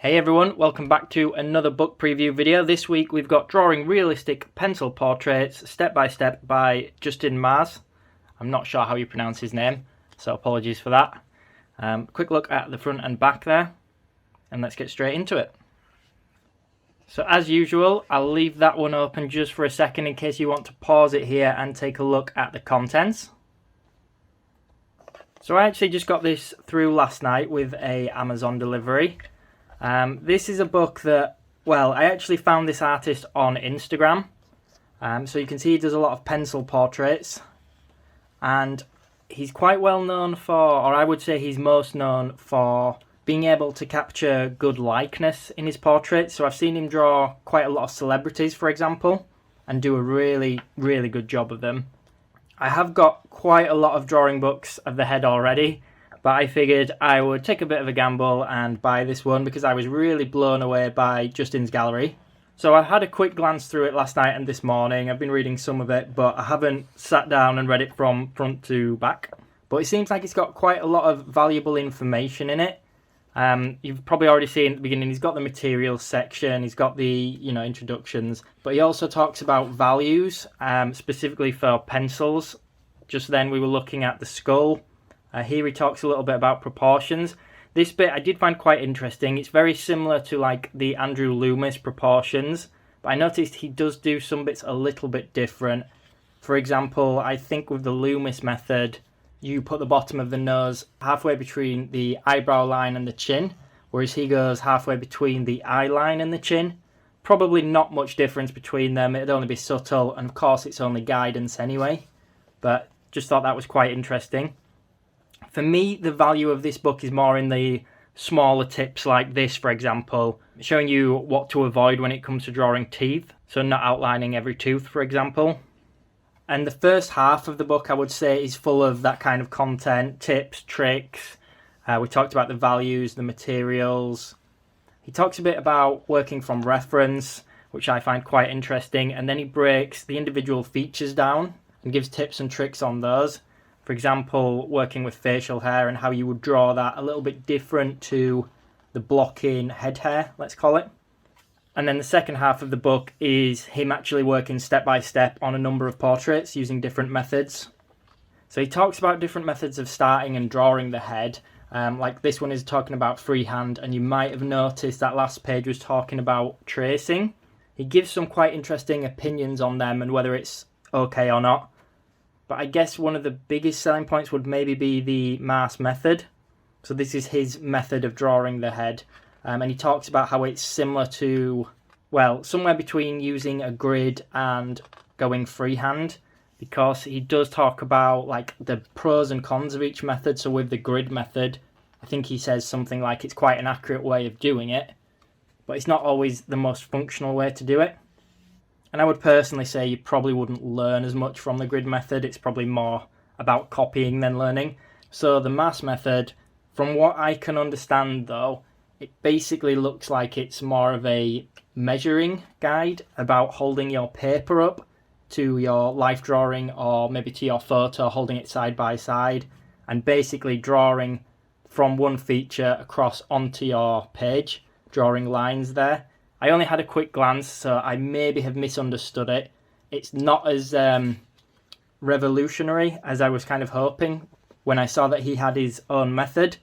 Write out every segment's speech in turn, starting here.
Hey everyone, welcome back to another book preview video. This week we've got Drawing Realistic Pencil Portraits Step by Step by Justin Maas. I'm not sure how you pronounce his name, so apologies for that. Quick look at the front and back there, and let's get straight into it. So as usual, I'll leave that one open just for a second in case you want to pause it here and take a look at the contents. So I actually just got this through last night with a Amazon delivery. This is a book that, well, I actually found this artist on Instagram. So you can see he does a lot of pencil portraits. And he's quite well known for, or I would say he's most known for, being able to capture good likeness in his portraits. So I've seen him draw quite a lot of celebrities, for example, and do a really, really good job of them. I have got quite a lot of drawing books of the head already, but I figured I would take a bit of a gamble and buy this one because I was really blown away by Justin's gallery. So I had a quick glance through it last night and this morning. I've been reading some of it, but I haven't sat down and read it from front to back. But it seems like it's got quite a lot of valuable information in it. You've probably already seen at the beginning, he's got the materials section, he's got the introductions, but he also talks about values, specifically for pencils. Just then we were looking at the skull. Here he talks a little bit about proportions. This bit I did find quite interesting. It's very similar to like the Andrew Loomis proportions, but I noticed he does do some bits a little bit different. For example, I think with the Loomis method, you put the bottom of the nose halfway between the eyebrow line and the chin, whereas he goes halfway between the eye line and the chin. Probably not much difference between them. It'd only be subtle, and of course it's only guidance anyway, but just thought that was quite interesting. For me, the value of this book is more in the smaller tips like this, for example, showing you what to avoid when it comes to drawing teeth, so not outlining every tooth, for example. And the first half of the book, I would say, is full of that kind of content, tips, tricks. We talked about the values, the materials. He talks a bit about working from reference, which I find quite interesting, and then he breaks the individual features down and gives tips and tricks on those. For example, working with facial hair and how you would draw that a little bit different to the blocking head hair, let's call it. And then the second half of the book is him actually working step by step on a number of portraits using different methods. So he talks about different methods of starting and drawing the head. Like this one is talking about freehand, and you might have noticed that last page was talking about tracing. He gives some quite interesting opinions on them and whether it's okay or not. But I guess one of the biggest selling points would maybe be the Maas method. So this is his method of drawing the head. And he talks about how it's similar to, well, somewhere between using a grid and going freehand. Because he does talk about like the pros and cons of each method. So with the grid method, I think he says something like it's quite an accurate way of doing it, but it's not always the most functional way to do it. And I would personally say you probably wouldn't learn as much from the grid method. It's probably more about copying than learning. So the Maas method, from what I can understand though, it basically looks like it's more of a measuring guide about holding your paper up to your life drawing or maybe to your photo, holding it side by side, and basically drawing from one feature across onto your page, drawing lines there. I only had a quick glance, so I maybe have misunderstood it. It's not as revolutionary as I was kind of hoping when I saw that he had his own method.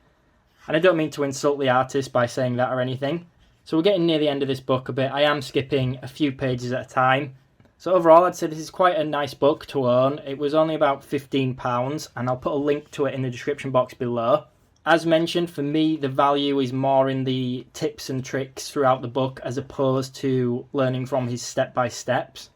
And I don't mean to insult the artist by saying that or anything. So we're getting near the end of this book a bit. I am skipping a few pages at a time. So overall, I'd say this is quite a nice book to own. It was only about £15, and I'll put a link to it in the description box below. As mentioned, for me, the value is more in the tips and tricks throughout the book as opposed to learning from his step-by-steps.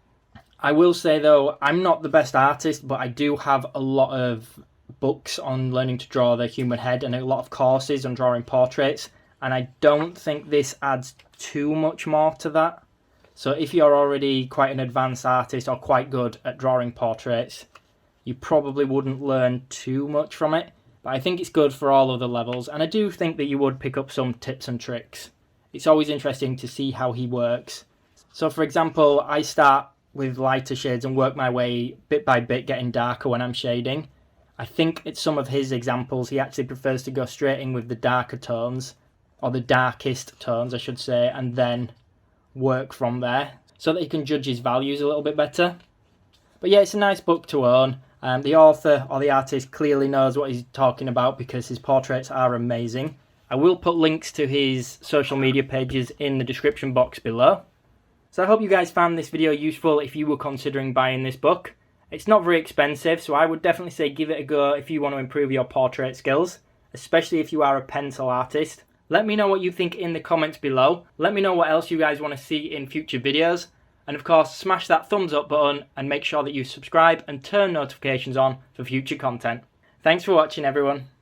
I will say, though, I'm not the best artist, but I do have a lot of books on learning to draw the human head and a lot of courses on drawing portraits, and I don't think this adds too much more to that. So if you're already quite an advanced artist or quite good at drawing portraits, you probably wouldn't learn too much from it. But I think it's good for all other levels, and I do think that you would pick up some tips and tricks. It's always interesting to see how he works. So for example, I start with lighter shades and work my way bit by bit, getting darker when I'm shading. I think it's some of his examples he actually prefers to go straight in with the darker tones. or the darkest tones I should say, and then work from there so that you can judge his values a little bit better. But yeah, it's a nice book to own. The author or the artist clearly knows what he's talking about because his portraits are amazing. I will put links to his social media pages in the description box below. So I hope you guys found this video useful if you were considering buying this book. It's not very expensive, so I would definitely say give it a go if you want to improve your portrait skills, especially if you are a pencil artist. Let me know what you think in the comments below. Let me know what else you guys want to see in future videos. And of course, smash that thumbs up button and make sure that you subscribe and turn notifications on for future content. Thanks for watching, everyone.